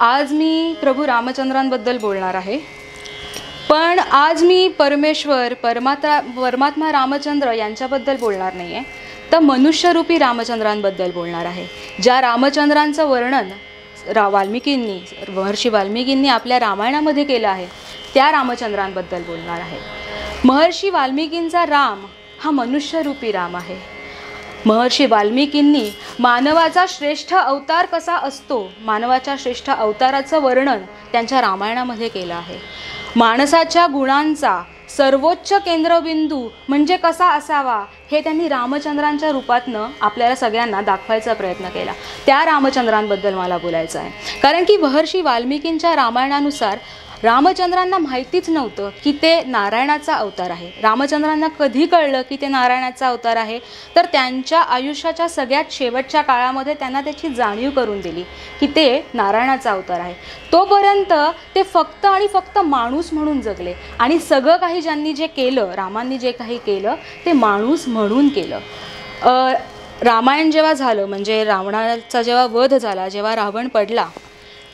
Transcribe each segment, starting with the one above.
आज मी प्रभू रामचंद्रांबद्दल बोलणार आहे. पण आज मी परमात्मा रामचंद्र यांच्याबद्दल बोलणार नाही आहे, तर मनुष्यरूपी रामचंद्रांबद्दल बोलणार आहे. ज्या रामचंद्रांचं वर्णन महर्षी वाल्मिकींनी आपल्या रामायणामध्ये केलं आहे, त्या रामचंद्रांबद्दल बोलणार आहे. महर्षी वाल्मिकींचा राम हा मनुष्यरूपी राम आहे. महर्षी वाल्मिकींनी मानवाचा श्रेष्ठ अवतार कसा असतो, मानवाच्या श्रेष्ठ अवताराचं वर्णन त्यांच्या रामायणामध्ये केलं आहे. माणसाच्या गुणांचा सर्वोच्च केंद्रबिंदू म्हणजे कसा असावा हे त्यांनी रामचंद्रांच्या रूपातनं आपल्याला सगळ्यांना दाखवायचा प्रयत्न केला. त्या रामचंद्रांबद्दल मला बोलायचं आहे. कारण की महर्षी वाल्मिकींच्या रामायणानुसार रामचंद्रांना माहितीच नव्हतं की ते नारायणाचा अवतार आहे. रामचंद्रांना कधी कळलं की ते नारायणाचा अवतार आहे, तर त्यांच्या आयुष्याच्या सगळ्यात शेवटच्या काळामध्ये त्यांना त्याची जाणीव करून दिली की ते नारायणाचा अवतार आहे. तोपर्यंत ते फक्त आणि फक्त माणूस म्हणून जगले आणि सगळं काही ज्यांनी जे केलं, रामांनी जे काही केलं ते माणूस म्हणून केलं. रामायण जेव्हा झालं, म्हणजे रावणाचा जेव्हा वध झाला, जेव्हा रावण पडला,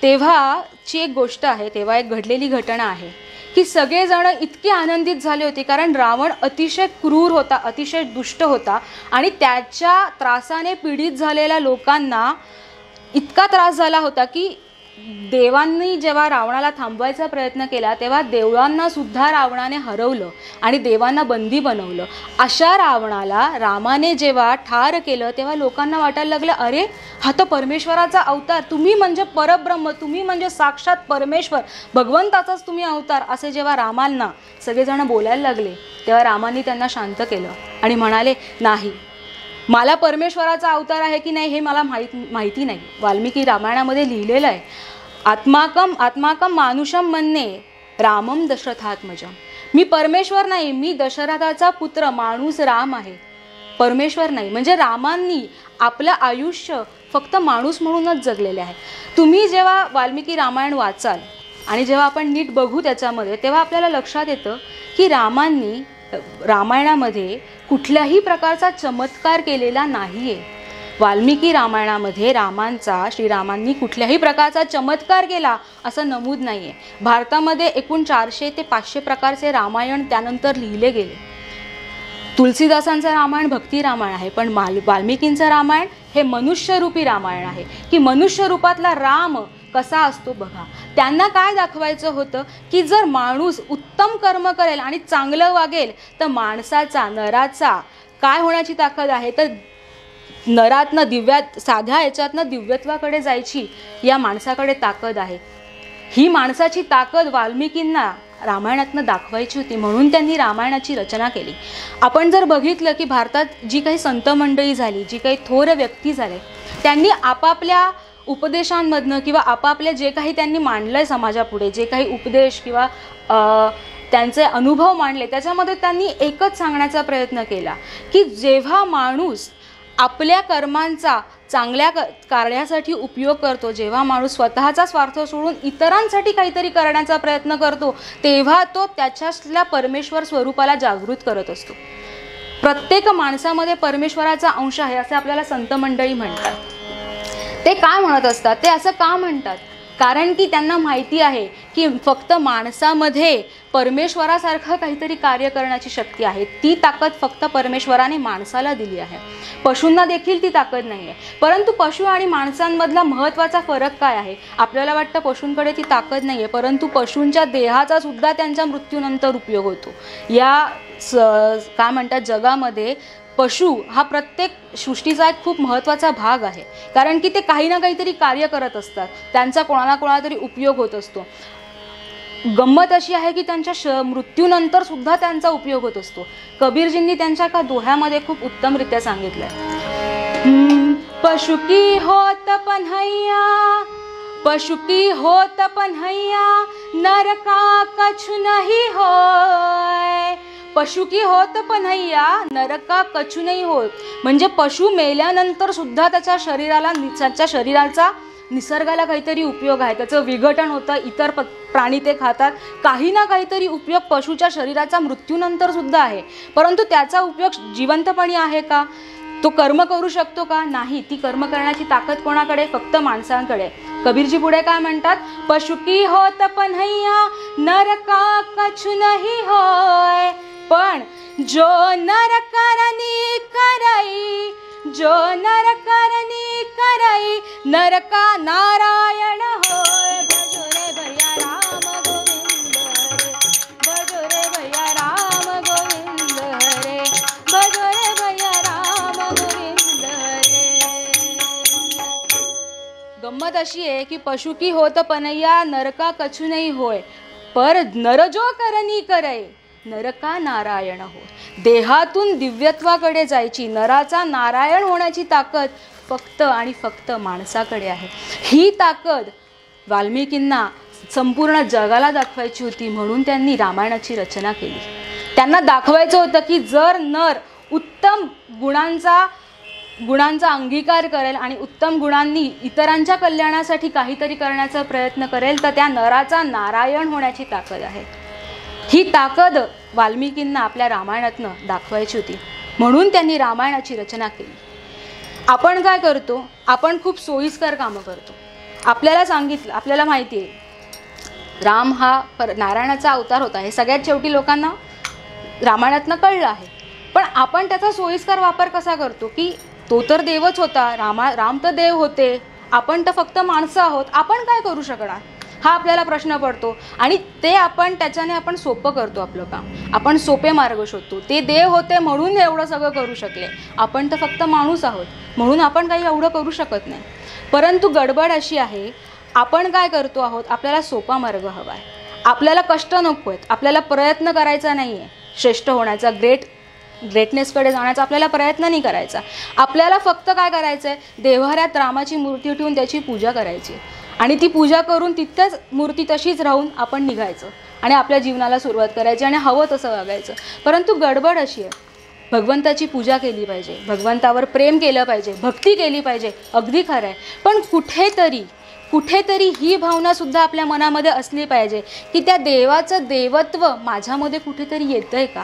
तेव्हाची एक गोष्ट आहे, तेव्हा एक घडलेली घटना आहे की सगळेजण इतके आनंदित झाले होते, कारण रावण अतिशय क्रूर होता, अतिशय दुष्ट होता आणि त्याच्या त्रासाने पीडित झालेल्या लोकांना इतका त्रास झाला होता की देवांनी जेव्हा रावणाला थांबवायचा प्रयत्न केला, तेव्हा देवांना सुद्धा रावणाने हरवलं आणि देवांना बंदी बनवलं. अशा रावणाला रामाने जेव्हा ठार केलं, तेव्हा लोकांना वाटायला लागलं, अरे हा तर परमेश्वराचा अवतार, तुम्ही म्हणजे परब्रह्म, तुम्ही म्हणजे साक्षात परमेश्वर, भगवंताचाच तुम्ही अवतार, असे जेव्हा रामांना सगळेजण बोलायला लागले, तेव्हा रामाने त्यांना शांत केलं आणि म्हणाले, नाही, मला परमेश्वराचा अवतार आहे की नाही हे मला माहिती नाही. वाल्मिकी रामायणामध्ये लिहिलेलं आहे, आत्माकम मानुषम मन्ये रामम दशरथात्मजम. मी परमेश्वर नाही, मी दशरथाचा पुत्र माणूस राम आहे, परमेश्वर नाही. म्हणजे रामांनी आपलं आयुष्य फक्त माणूस म्हणूनच जगलेले आहे. तुम्ही जेव्हा वाल्मिकी रामायण वाचाल आणि जेव्हा आपण नीट बघू त्याच्यामध्ये, तेव्हा आपल्याला लक्षात येतं की रामांनी रामायणामध्ये कुठल्याही प्रकारचा चमत्कार केलेला नाही आहे. वाल्मिकी रामायणामध्ये श्रीरामांनी कुठल्याही प्रकारचा चमत्कार केला असं नमूद नाही आहे. भारतामध्ये एकूण 400 ते 500 प्रकारचे रामायण त्यानंतर लिहिले गेले. तुलसीदासांचं रामायण भक्ती रामायण आहे, पण वाल्मिकींचं रामायण हे मनुष्यरूपी रामायण आहे की मनुष्य रूपातला राम कसा असतो बघा. त्यांना काय दाखवायचं होतं की जर माणूस उत्तम कर्म करेल आणि चांगलं वागेल, तर नराचा काय होण्याची ताकद आहे, तर नरातनं साध्या याच्यातनं दिव्यत्वाकडे जायची या माणसाकडे ताकद आहे. ही माणसाची ताकद वाल्मिकींना रामायणातनं दाखवायची होती, म्हणून त्यांनी रामायणाची रचना केली. आपण जर बघितलं की भारतात जी काही संत मंडळी झाली, जी काही थोर व्यक्ती झाले, त्यांनी आपापल्या उपदेशांमधनं किंवा आपापले जे काही त्यांनी मांडलंय समाजापुढे, जे काही उपदेश किंवा त्यांचे अनुभव मांडले, त्याच्यामध्ये त्यांनी एकच सांगण्याचा प्रयत्न केला की जेव्हा माणूस आपल्या कर्मांचा चांगल्या कार्यासाठी उपयोग करतो, जेव्हा माणूस स्वतःचा स्वार्थ सोडून इतरांसाठी काहीतरी करण्याचा प्रयत्न करतो, तेव्हा तो त्याच्यातल्या परमेश्वर स्वरूपाला जागृत करत असतो. प्रत्येक माणसामध्ये परमेश्वराचा अंश आहे असे आपल्याला संत मंडळी म्हणतात. ते काय म्हणत असतात, ते असं का म्हणतात, कारण की त्यांना माहिती आहे की फक्त माणसामध्ये परमेश्वरासारखं काहीतरी कार्य करण्याची शक्ती आहे. ती ताकद फक्त परमेश्वराने माणसाला दिली आहे. पशूंना देखील ती ताकद नाही आहे. परंतु पशु आणि माणसांमधला महत्त्वाचा फरक काय आहे, आपल्याला वाटतं पशूंकडे ती ताकद नाही आहे, परंतु पशूंच्या देहाचा सुद्धा त्यांच्या मृत्यूनंतर उपयोग होतो. या काय म्हणतात जगामध्ये पशु हा प्रत्येक सृष्टीचा एक खूप महत्त्वाचा भाग आहे, कारण की ते काही ना काहीतरी कार्य करत असतात, त्यांचा कोणाला तरी उपयोग होत असतो. गंमत अशी आहे की त्यांच्या मृत्यूनंतर सुद्धा त्यांचा उपयोग होत असतो. कबीरजींनी त्यांच्या एका दोह्यामध्ये खूप उत्तमरित्या सांगितलंय, पशु की होत पन्हैया नरका कछु नहीं होय. पशु की होत पन्हैया नरका कछु नाही होत. म्हणजे पशु मेल्यानंतर सुद्धा त्याच्या शरीराचा निसर्गाला काहीतरी उपयोग आहे, त्याचं विघटन होतं, इतर प्राणी ते खातात, काही ना काहीतरी उपयोग पशुच्या शरीराचा मृत्यूनंतर सुद्धा आहे. परंतु त्याचा उपयोग जिवंतपणी आहे का, तो कर्म करू शकतो का? नाही. ती कर्म करण्याची ताकद कोणाकडे? फक्त माणसांकडे. कबीरजी पुढे काय म्हणतात? पशु की होत पन्हैया नर का कछु नहीं होय, पण जो नर करनी करई, जो नर करनी करई नरका नारायण होय. भजो रे भैया राम गोविंद रे, भजो रे भैया राम गोविंद रे, भजो रे भैया राम गोविंद रे. गंमत अशी आहे की पशु की होत पनैया नरका कछु नाही होय, पर नर जो करनी करई नरका नारायण हो. देहातून दिव्यत्वाकडे जायची, नराचा नारायण होण्याची ताकद फक्त आणि फक्त माणसाकडे आहे. ही ताकद वाल्मिकींना संपूर्ण जगाला दाखवायची होती, म्हणून त्यांनी रामायणाची रचना केली. त्यांना दाखवायचं होतं की जर नर उत्तम गुणांचा अंगीकार करेल आणि उत्तम गुणांनी इतरांच्या कल्याणासाठी काहीतरी करण्याचा प्रयत्न करेल, तर त्या नराचा नारायण होण्याची ताकद आहे. ही ताकद वाल्मिकींना आपल्या रामायणातनं दाखवायची होती, म्हणून त्यांनी रामायणाची रचना केली. आपण काय करतो? आपण खूप सोयीस्कर कामं करतो. आपल्याला माहिती आहे राम हा नारायणाचा अवतार होता, हे सगळ्यात शेवटी लोकांना रामायणातनं कळलं आहे. पण आपण त्याचा सोयीस्कर वापर कसा करतो की तो तर देवच होता, राम तर देव होते, आपण तर फक्त माणसं आहोत, आपण काय करू शकणार, हा आपल्याला प्रश्न पडतो. आणि त्याच्याने आपण सोपं करतो आपलं काम, आपण सोपे मार्ग शोधतो. ते देव होते म्हणून एवढं सगळं करू शकले, आपण तर फक्त माणूस आहोत म्हणून आपण काही एवढं करू शकत नाही. परंतु गडबड अशी आहे, आपण काय करतो आहोत, आपल्याला सोपा मार्ग हवा आहे, आपल्याला कष्ट नको आहेत, आपल्याला प्रयत्न करायचा नाही आहे श्रेष्ठ होण्याचा, ग्रेटनेसकडे जाण्याचा आपल्याला प्रयत्न नाही करायचा. आपल्याला फक्त काय करायचं आहे, देव्हाऱ्यात रामाची मूर्ती ठेवून त्याची पूजा करायची आणि ती पूजा करून तिथेच मूर्ती तशीच राहून आपण निघायचं आणि आपल्या जीवनाला सुरुवात करायची आणि हवं तसं वागायचं. परंतु गडबड अशी आहे, भगवंताची पूजा केली पाहिजे, भगवंतावर प्रेम केलं पाहिजे, भक्ती केली पाहिजे, अगदी खरं आहे. पण कुठेतरी ही भावनासुद्धा आपल्या मनामध्ये असली पाहिजे की त्या देवाचं देवत्व माझ्यामध्ये कुठेतरी येतं आहे का.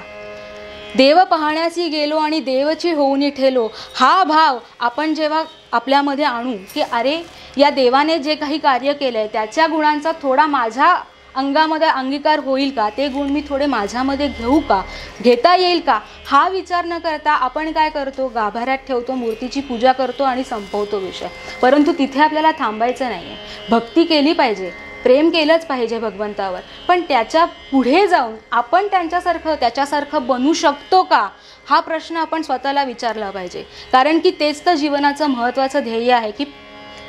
देव पाहण्याची गेलो आणि देवची होऊनी ठेलो, हा भाव आपण जेव्हा आपल्यामध्ये आणू की अरे या देवाने जे काही कार्य केलं आहे त्याच्या गुणांचा थोडा माझ्या अंगामध्ये अंगीकार होईल का, ते गुण मी थोडे माझ्यामध्ये घेऊ का, घेता येईल का, हा विचार न करता आपण काय करतो, गाभाऱ्यात ठेवतो, मूर्तीची पूजा करतो आणि संपवतो विषय. परंतु तिथे आपल्याला थांबायचं नाही आहे. भक्ती केली पाहिजे, प्रेम केलंच पाहिजे भगवंतावर, पण त्याच्या पुढे जाऊन आपण त्याच्यासारखं बनू शकतो का, हा प्रश्न आपण स्वतःला विचारला पाहिजे. कारण की तेच तर जीवनाचं महत्त्वाचं ध्येय आहे की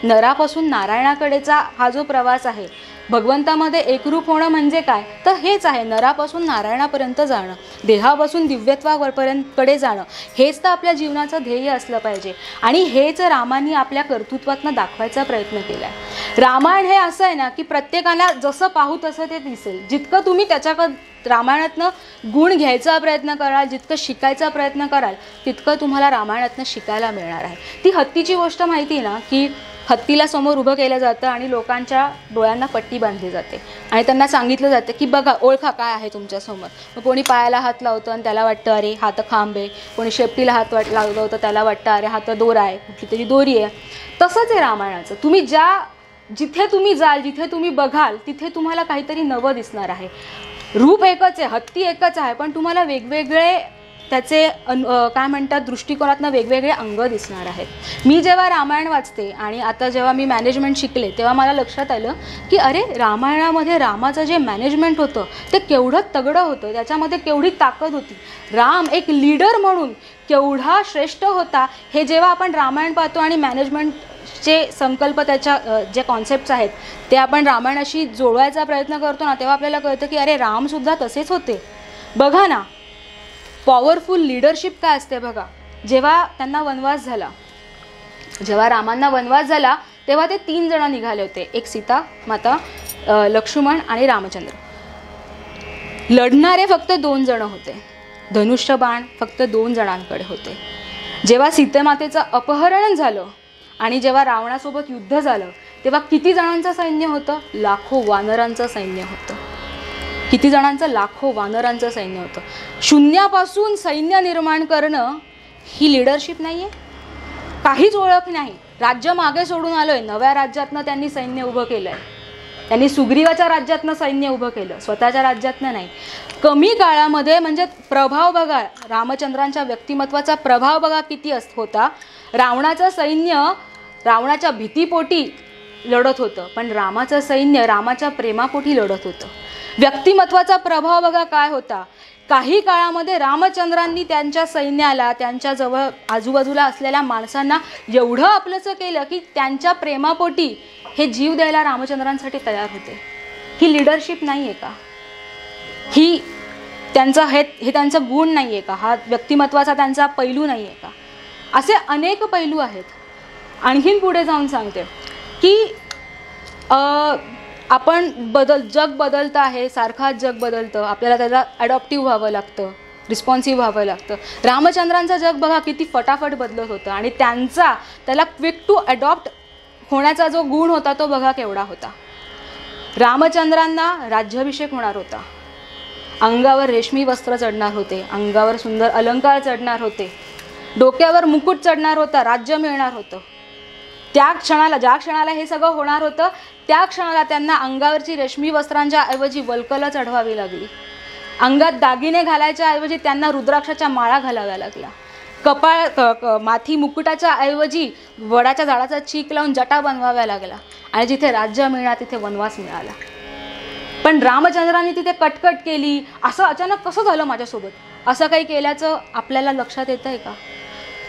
नरापासून नारायणाकडेचा हा जो प्रवास आहे, भगवंतामध्ये एकरूप होणं म्हणजे काय, तर हेच आहे, नरापासून नारायणापर्यंत जाणं, देहापासून दिव्यत्वापर्यंतकडे जाणं, हेच तर आपल्या जीवनाचं ध्येय असलं पाहिजे. आणि हेच रामांनी आपल्या कर्तृत्वातनं दाखवायचा प्रयत्न केला आहे. रामायण हे असं आहे ना की प्रत्येकाला जसं पाहू तसं ते दिसेल. जितकं तुम्ही रामायणातनं गुण घ्यायचा प्रयत्न कराल, जितकं शिकायचा प्रयत्न कराल, तितकं तुम्हाला रामायणातनं शिकायला मिळणार आहे. ती हत्तीची गोष्ट माहिती आहे ना की हत्तीला समोर उभं केलं जातं आणि लोकांच्या डोळ्यांना पट्टी बांधली जाते आणि त्यांना सांगितलं जातं की बघा, ओळखा काय आहे तुमच्यासमोर. मग कोणी पायाला हात लावतं आणि त्याला वाटतं अरे हा तर खांब आहे, कोणी शेपटीला हात लावलं होतं त्याला वाटतं अरे हा तर दोरा आहे, कुठली तरी दोरी आहे. तसंच आहे रामायणाचं. जिथे तुम्ही जाल, जिथे तुम्ही बघाल, तिथे तुम्हाला काहीतरी नवं दिसणार आहे. रूप एकच आहे, हत्ती एकच आहे, पण तुम्हाला वेगवेगळे त्याचे काय म्हणतात दृष्टिकोनातनं वेगवेगळे अंग दिसणार आहेत. मी जेव्हा रामायण वाचते आणि आता जेव्हा मी मॅनेजमेंट शिकले तेव्हा मला लक्षात आलं की अरे रामायणामध्ये रामाचं जे मॅनेजमेंट होतं ते केवढं तगडं होतं, त्याच्यामध्ये केवढी ताकद होती. राम एक लीडर म्हणून केवढा श्रेष्ठ होता, हे जेव्हा आपण रामायण पाहतो आणि मॅनेजमेंटचे संकल्प, त्याच्या जे कॉन्सेप्ट्स आहेत ते आपण रामायणाशी जोडवायचा प्रयत्न करतो ना, तेव्हा आपल्याला कळतं की अरे रामसुद्धा तसेच होते. बघा ना, पॉवरफुल लीडरशिप काय असते बघा. जेव्हा त्यांना वनवास झाला, जेव्हा रामांना वनवास झाला तेव्हा ते 3 जण निघाले होते, एक सीता माता, लक्ष्मण आणि रामचंद्र. लढणारे फक्त 2 जण होते, धनुष्यबाण फक्त 2 जणांकडे होते. जेव्हा सीतेमातेचं अपहरण झालं आणि जेव्हा रावणासोबत युद्ध झालं तेव्हा किती जणांचं सैन्य होतं, लाखो वानरांचं सैन्य होतं. किती जणांचं, लाखो वानरांचं सैन्य होतं. शून्यापासून सैन्य निर्माण करणं ही लीडरशिप नाही आहे? काहीच ओळख नाही, राज्य मागे सोडून आलोय. नव्या राज्यातनं त्यांनी सैन्य उभं केलं आहे. त्यांनी सुग्रीवाच्या राज्यातनं सैन्य उभं केलं, स्वतःच्या राज्यातनं नाही. कमी काळामध्ये म्हणजे प्रभाव बघा, रामचंद्रांच्या व्यक्तिमत्वाचा प्रभाव बघा किती होता. रावणाचं सैन्य रावणाच्या भीतीपोटी लढत होतं, पण रामाचं सैन्य रामाच्या प्रेमापोटी लढत होतं. व्यक्तिमत्वाचा प्रभाव बघा काय होता. काही काळामध्ये रामचंद्रांनी त्यांच्या सैन्याला, त्यांच्या जवळ आजूबाजूला असलेल्या माणसांना एवढं आपलंसं केलं की त्यांच्या प्रेमापोटी हे जीव द्यायला रामचंद्रांसाठी तयार होते. ही लीडरशिप नाही आहे का? ही त्यांचं हे त्यांचं गुण नाही आहे का? हा व्यक्तिमत्वाचा त्यांचा पैलू नाही आहे का? असे अनेक पैलू आहेत. आणखीन पुढे जाऊन सांगते की आपण जग बदलतं आहे, सारखाच जग बदलतं, आपल्याला त्याला ॲडॉप्टिव्ह व्हावं लागतं, रिस्पॉन्सिव्ह व्हावं लागतं. रामचंद्रांचं जग बघा किती फटाफट बदलत होतं आणि त्याला क्विक टू अडॉप्ट होण्याचा जो गुण होता तो बघा केवढा होता. रामचंद्रांना राज्याभिषेक होणार होता, अंगावर रेशमी वस्त्र चढणार होते, अंगावर सुंदर अलंकार चढणार होते, डोक्यावर मुकुट चढणार होता, राज्य मिळणार होतं. ज्या क्षणाला हे सगळं होणार होतं त्या क्षणाला त्यांना अंगावरची रेशमी वस्त्रांच्या ऐवजी वल्कलं चढवावी लागली. अंगात दागिने घालायच्या ऐवजी त्यांना रुद्राक्षाच्या माळा घालाव्या लागल्या. माथी मुकुटाच्या ऐवजी वडाच्या झाडाचा चीक लावून जटा बनवाव्या लागला. आणि जिथे राज्य मिळणार तिथे वनवास मिळाला. पण रामचंद्रांनी तिथे कटकट केली. असं अचानक कसं झालं माझ्यासोबत? असं काही केल्याचं आपल्याला लक्षात येतं आहे का?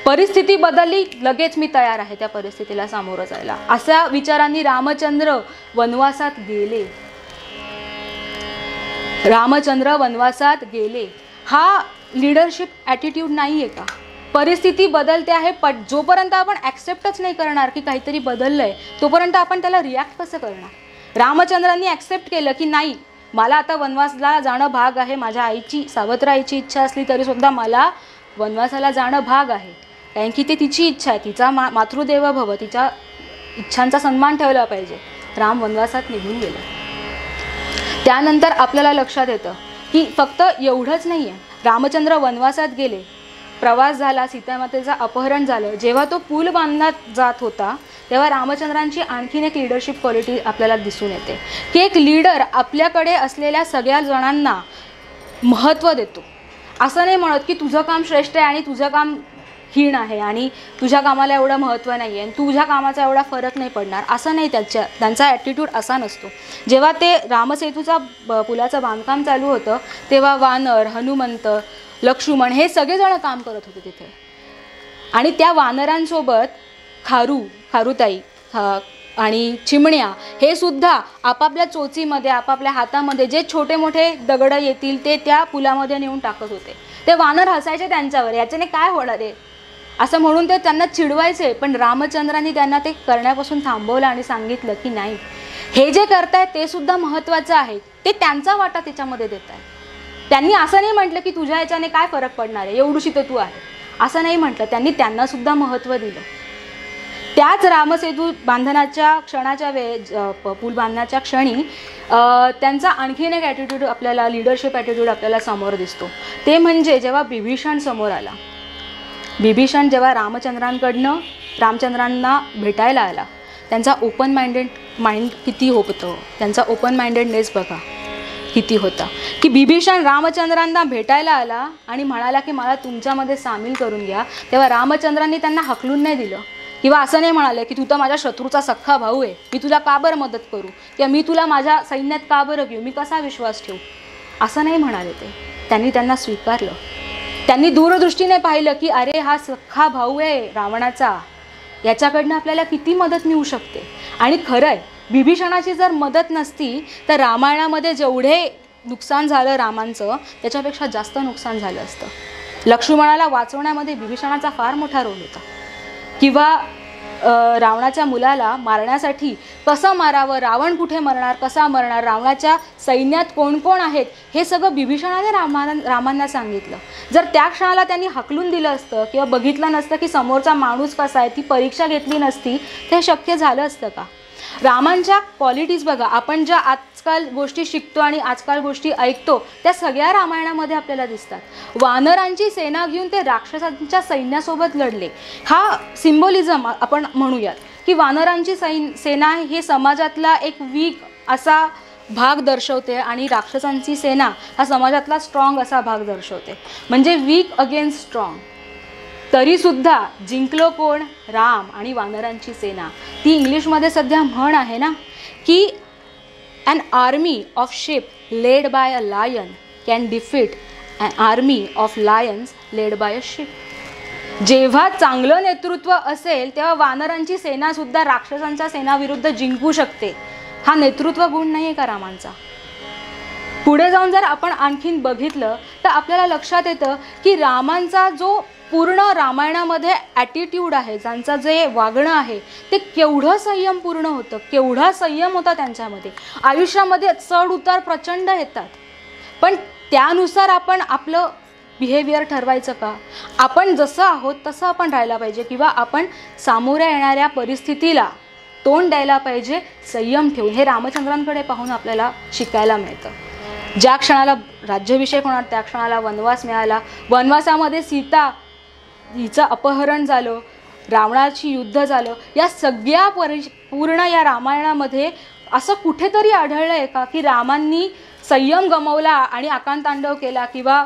परिस्थिती बदलली, लगेच मी तयार आहे त्या परिस्थितीला सामोरं जायला, अशा विचारांनी रामचंद्र वनवासात गेले. रामचंद्र वनवासात गेले. हा लीडरशिप ॲटिट्यूड नाही आहे का? परिस्थिती बदलते आहे, पण जोपर्यंत आपण ॲक्सेप्टच नाही करणार की काहीतरी बदललं आहे, तोपर्यंत आपण त्याला रिॲक्ट कसं करणार? रामचंद्रांनी ॲक्सेप्ट केलं की नाही, मला आता वनवासला जाणं भाग आहे. माझ्या आईची, सावत्र आईची इच्छा असली तरीसुद्धा मला वनवासाला जाणं भाग आहे, कारण की ते तिची इच्छा आहे. तिचा मातृदेव भव, तिच्या इच्छांचा सन्मान ठेवला पाहिजे. राम वनवासात निघून गेले. त्यानंतर आपल्याला लक्षात येतं की फक्त एवढंच नाही आहे, रामचंद्र वनवासात गेले, प्रवास झाला, सीतामातेचं अपहरण झालं. जेव्हा तो पूल बांधण्यात जात होता तेव्हा रामचंद्रांची आणखीन एक लीडरशिप क्वालिटी आपल्याला दिसून येते की एक लीडर आपल्याकडे असलेल्या सगळ्या जणांना महत्त्व देतो. असं नाही म्हणत की तुझं काम श्रेष्ठ आहे आणि तुझं काम हीन आहे आणि तुझ्या कामाला एवढं महत्त्व नाही आहे आणि तुझ्या कामाचा एवढा फरक नाही पडणार, असं नाही. त्यांचा ॲटिट्यूड असा नसतो. जेव्हा ते रामसेतूचा पुलाचं बांधकाम चालू होतं तेव्हा वानर, हनुमंत, लक्ष्मण हे सगळेजण काम करत होते तिथे. आणि त्या वानरांसोबत खारुताई आणि चिमण्या हे सुद्धा आपापल्या चोचीमध्ये, आपापल्या हातामध्ये जे छोटे मोठे दगडं येतील ते त्या पुलामध्ये नेऊन टाकत होते. ते वानर हसायचे त्यांच्यावर, याच्याने काय होणार आहे असं म्हणून ते त्यांना चिडवायचे. पण रामचंद्रांनी त्यांना ते करण्यापासून थांबवलं आणि सांगितलं की नाही, हे जे करतायत ते सुद्धा महत्त्वाचं आहे, ते त्यांचा वाटा त्याच्यामध्ये देत आहे. त्यांनी असं नाही म्हटलं की तुझ्या याच्याने काय फरक पडणार आहे, एवढूशी तर तू आहे, असं नाही म्हटलं. त्यांनी त्यांना सुद्धा महत्त्व दिलं. त्याच रामसेतू बांधण्याच्या क्षणाच्या पूल बांधण्याच्या क्षणी त्यांचा आणखीन एक ॲटिट्यूड आपल्याला, लीडरशिप ॲटिट्यूड आपल्याला समोर दिसतो. ते म्हणजे जेव्हा बिभीषण समोर आला. बिभीषण जेव्हा रामचंद्रांना भेटायला आला, त्यांचा ओपन माइंड किती होतं, त्यांचा ओपन माइंडेडनेस बघा किती होता. की बिभीषण रामचंद्रांना भेटायला आला आणि म्हणाला की मला तुमच्यामध्ये सामील करून घ्या. तेव्हा रामचंद्रांनी त्यांना हकलून नाही दिलं किंवा असं नाही म्हणाले की तू तर माझ्या शत्रूचा सख्खा भाऊ आहे, मी तुला का बरं मदत करू किंवा मी तुला माझ्या सैन्यात का बरं घेऊ, मी कसा विश्वास ठेवू, असं नाही म्हणाले. त्यांनी त्यांना स्वीकारलं. त्यांनी दूरदृष्टीने पाहिलं की अरे हा सख्खा भाऊ आहे रावणाचा, याच्याकडनं आपल्याला किती मदत मिळू शकते. आणि खरं आहे, बिभीषणाची जर मदत नसती तर रामायणामध्ये जेवढे नुकसान झालं रामांचं त्याच्यापेक्षा जास्त नुकसान झालं असतं. लक्ष्मणाला वाचवण्यामध्ये बिभीषणाचा फार मोठा रोल होता. किंवा रावणाच्या मुलाला मारण्यासाठी कसं मारावं, रावण कुठे मरणार, कसा मरणार, रावणाच्या सैन्यात कोण कोण आहेत, हे सगळं बिभीषणाने रामांना सांगितलं. जर त्या क्षणाला त्यांनी हकलून दिलं असतं किंवा बघितलं नसतं की समोरचा माणूस कसा आहे, ती परीक्षा घेतली नसती तर हे शक्य झालं असतं का? रामांच्या क्वालिटीज बघा, आपण ज्या आजकाल गोष्टी शिकतो आणि आजकाल गोष्टी ऐकतो त्या सगळ्या रामायणामध्ये आपल्याला दिसतात. वानरांची सेना घेऊन ते राक्षसांच्या सैन्यासोबत लढले. हा सिम्बॉलिझम आपण म्हणूयात की वानरांची सेना हे समाजातला एक वीक असा भाग दर्शवते आणि राक्षसांची सेना हा समाजातला स्ट्रॉंग असा भाग दर्शवते. म्हणजे वीक अगेन्स्ट स्ट्रॉंग. तरीसुद्धा जिंकलो कोण? राम आणि वानरांची सेना. ती इंग्लिशमध्ये सध्या म्हण आहे ना की an army of sheep led by a lion can defeat an army of lions led by a sheep. जेव्हा चांगलं नेतृत्व असेल तेव्हा वानरांची सेना सुद्धा राक्षसांच्या सेनाविरुद्ध जिंकू शकते. हा नेतृत्व गुण नाही आहे का रामांचा? पुढे जाऊन जर आपण आणखीन बघितलं तर आपल्याला लक्षात येतं की रामांचा जो पूर्ण रामायणामध्ये ॲटिट्यूड आहे, ज्यांचं जे वागणं आहे ते केवढं संयमपूर्ण होतं, केवढा संयम होता त्यांच्यामध्ये. आयुष्यामध्ये चढ उतार प्रचंड येतात, पण त्यानुसार आपण आपलं बिहेवियर ठरवायचं का? आपण जसं आहोत तसं आपण राहायला पाहिजे किंवा आपण सामोऱ्या येणाऱ्या परिस्थितीला तोंड द्यायला पाहिजे संयम ठेवून. हे रामचंद्रांकडे पाहून आपल्याला शिकायला मिळतं. ज्या क्षणाला राज्याभिषेक होणार त्या क्षणाला वनवास मिळाला. वनवासामध्ये सीता हिचं अपहरण झालं, रावणाची युद्ध झालं. या सगळ्या पूर्ण या रामायणामध्ये असं कुठेतरी आढळलं आहे का की रामांनी संयम गमावला आणि आकांतांडव केला किंवा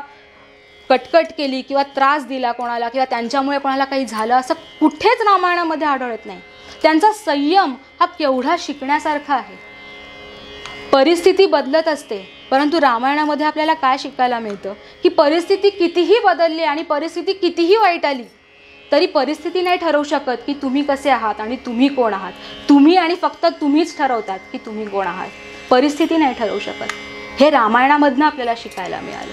कटकट केली किंवा त्रास दिला कोणाला किंवा त्यांच्यामुळे कोणाला काही झालं? असं कुठेच रामायणामध्ये आढळत नाही. त्यांचा संयम हा केवढा शिकण्यासारखा आहे. परिस्थिती बदलत असते, परंतु रामायणामध्ये आपल्याला काय शिकायला मिळतं की परिस्थिती कितीही बदलली आणि परिस्थिती कितीही वाईट आली तरी परिस्थिती नाही ठरवू शकत की तुम्ही कसे आहात आणि तुम्ही कोण आहात. तुम्ही आणि फक्त तुम्हीच ठरवतात की तुम्ही कोण आहात. परिस्थिती नाही ठरवू शकत. हे रामायणामधनं आपल्याला शिकायला मिळालं.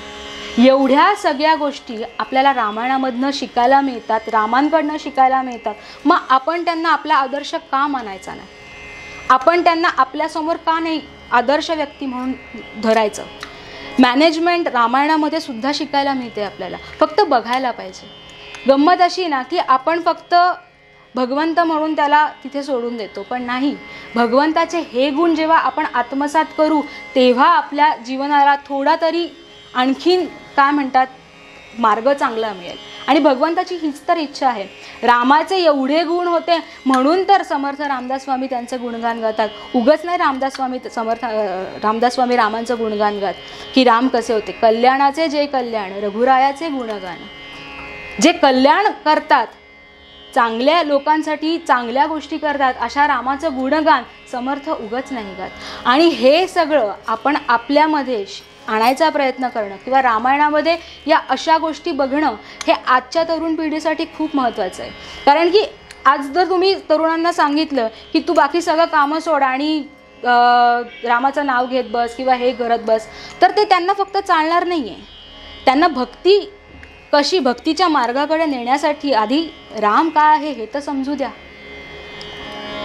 एवढ्या सगळ्या गोष्टी आपल्याला रामायणामधनं शिकायला मिळतात, रामांकडनं शिकायला मिळतात. मग आपण त्यांना आपला आदर्श का मानायचा नाही? आपण त्यांना आपल्यासमोर का नाही आदर्श व्यक्ती म्हणून धरायचं? मॅनेजमेंट रामायणामध्ये सुद्धा शिकायला मिळते आपल्याला, फक्त बघायला पाहिजे. गंमत अशी ना की आपण फक्त भगवंत म्हणून त्याला तिथे सोडून देतो, पण नाही, भगवंताचे हे गुण जेव्हा आपण आत्मसात करू तेव्हा आपल्या जीवनाला थोडा तरी आणखीन काय म्हणतात मार्ग चांगला मिळेल. आणि भगवंताची हीच तर इच्छा आहे. रामाचे एवढे गुण होते म्हणून तर समर्थ रामदास स्वामी त्यांचे गुणगान गातात. उगच नाही रामदास स्वामी रामांचं गुणगान गात की राम कसे होते. कल्याणाचे जे कल्याण रघुरायाचे गुणगान. जे कल्याण करतात, चांगल्या लोकांसाठी चांगल्या गोष्टी करतात, अशा रामाचं गुणगान समर्थ उगच नाही गात. आणि हे सगळं आपण आपल्यामध्ये आणायचा प्रयत्न करणं किंवा रामायणामध्ये या अशा गोष्टी बघणं हे आजच्या तरुण पिढीसाठी खूप महत्त्वाचं आहे. कारण की आज जर तुम्ही तरुणांना सांगितलं की तू बाकी सगळं कामं सोड आणि रामाचं नाव घेत बस किंवा हे करत बस, तर ते त्यांना फक्त चालणार नाही आहे. त्यांना भक्ती कशी, भक्तीच्या मार्गाकडे नेण्यासाठी आधी राम काय आहे हे तर समजू द्या.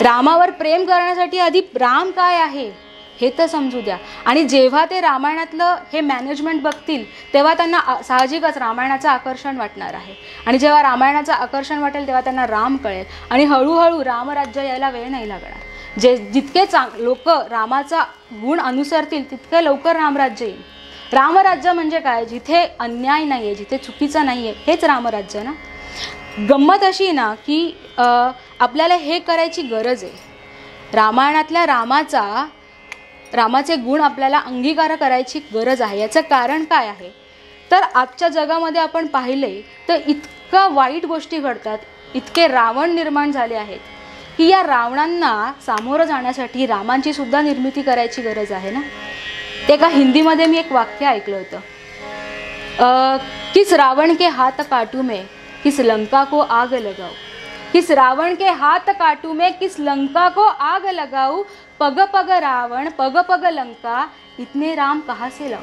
रामावर प्रेम करण्यासाठी आधी राम काय आहे हे तर समजू द्या. आणि जेव्हा ते रामायणातलं हे मॅनेजमेंट बघतील तेव्हा त्यांना साहजिकच रामायणाचं आकर्षण वाटणार आहे. आणि जेव्हा रामायणाचं आकर्षण वाटेल तेव्हा त्यांना राम कळेल आणि हळूहळू रामराज्य यायला वेळ नाही लागणार. जितके लोक रामाचा गुण अनुसरतील तितके लवकर रामराज्य येईल. रामराज्य म्हणजे काय? जिथे अन्याय नाही आहे, जिथे चुकीचं नाही आहे, हेच रामराज्य ना. गंमत अशी ना की आपल्याला हे करायची गरज आहे. रामायणातल्या रामाचे गुण आपल्याला अंगीकार करायची गरज आहे. याचं कारण काय आहे तर आजच्या जगामध्ये आपण पाहिले तर इतका वाईट गोष्टी घडतात, इतके रावण निर्माण झाले आहेत की या रावणांना सामोरं जाण्यासाठी रामांची सुद्धा निर्मिती करायची गरज आहे ना. ते का हिंदीमध्ये मी एक वाक्य ऐकलं होतं, किस रावण के हाथ काटू में किस लंका को आग लगाऊ. किस रावण के हाथ काटू में किस लंका को आग लगाऊ. पग पग रावण पग पग लंका इतने राम कहाँ से लाऊ.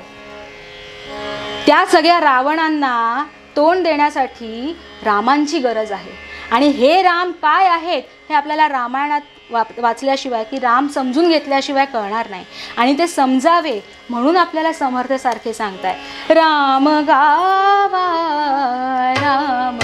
त्या सगळ्या रावणांना तोंड देण्यासाठी रामांची गरज आहे. आणि हे राम काय आहेत हे आपल्याला रामायणात वाचल्याशिवाय की राम समजून घेतल्याशिवाय कळणार नाही. आणि ते समजावे म्हणून आपल्याला समर्थ सारखे सांगताय राम गावा राम